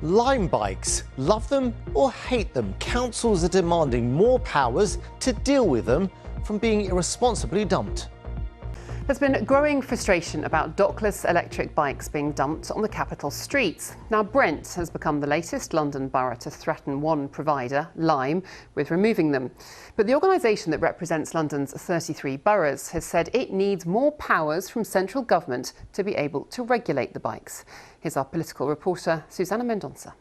Lime bikes. Love them or hate them, councils are demanding more powers to deal with them from being irresponsibly dumped. There's been growing frustration about dockless electric bikes being dumped on the capital streets. Now, Brent has become the latest London borough to threaten one provider, Lime, with removing them. But the organisation that represents London's 33 boroughs has said it needs more powers from central government to be able to regulate the bikes. Here's our political reporter, Susanna Mendonça.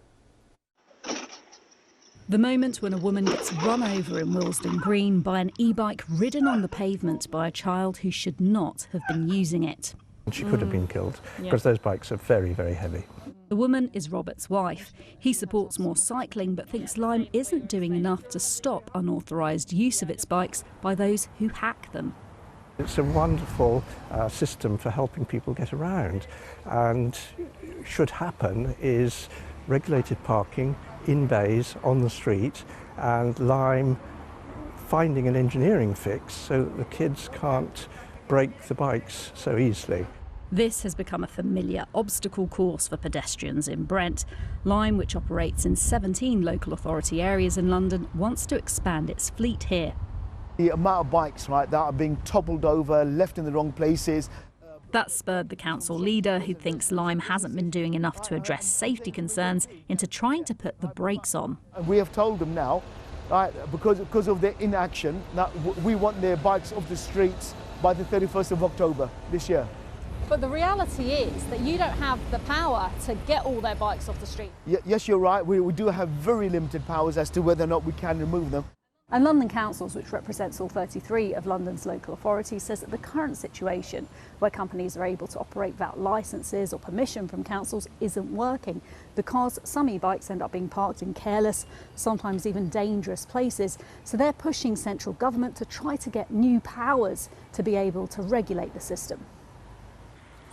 The moment when a woman gets run over in Willesden Green by an e-bike ridden on the pavement by a child who should not have been using it. She could have been killed because those bikes are very, very heavy. The woman is Robert's wife. He supports more cycling but thinks Lime isn't doing enough to stop unauthorised use of its bikes by those who hack them. It's a wonderful system for helping people get around, and should happen is regulated parking in bays on the street, and Lime finding an engineering fix so that the kids can't break the bikes so easily. This has become a familiar obstacle course for pedestrians in Brent. Lime, which operates in 17 local authority areas in London, wants to expand its fleet here. The amount of bikes, right, that are being toppled over, left in the wrong places. That spurred the council leader, who thinks Lime hasn't been doing enough to address safety concerns, into trying to put the brakes on. And we have told them now, right, because of their inaction, that we want their bikes off the streets by the 31st of October this year. But the reality is that you don't have the power to get all their bikes off the street. Yes, you're right. We do have very limited powers as to whether or not we can remove them. And London Councils, which represents all 33 of London's local authorities, says that the current situation, where companies are able to operate without licences or permission from councils, isn't working because some e-bikes end up being parked in careless, sometimes even dangerous places. So they're pushing central government to try to get new powers to be able to regulate the system.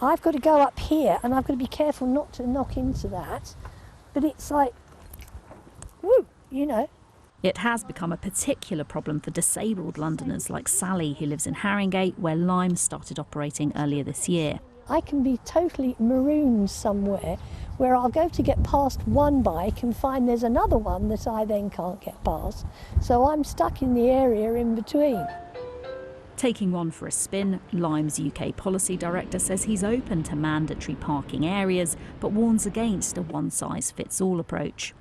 I've got to go up here and I've got to be careful not to knock into that, but it's like, woo, you know. It has become a particular problem for disabled Londoners like Sally, who lives in Haringey, where Lime started operating earlier this year. I can be totally marooned somewhere where I'll go to get past one bike and find there's another one that I then can't get past. So I'm stuck in the area in between. Taking one for a spin, Lime's UK policy director says he's open to mandatory parking areas, but warns against a one-size-fits-all approach.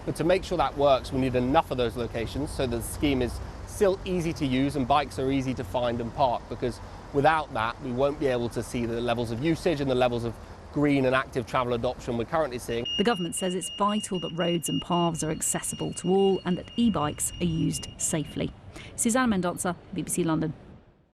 But to make sure that works, we need enough of those locations so that the scheme is still easy to use and bikes are easy to find and park, because without that we won't be able to see the levels of usage and the levels of green and active travel adoption we're currently seeing. The government says it's vital that roads and paths are accessible to all and that e-bikes are used safely. Susanna Mendonça, BBC London.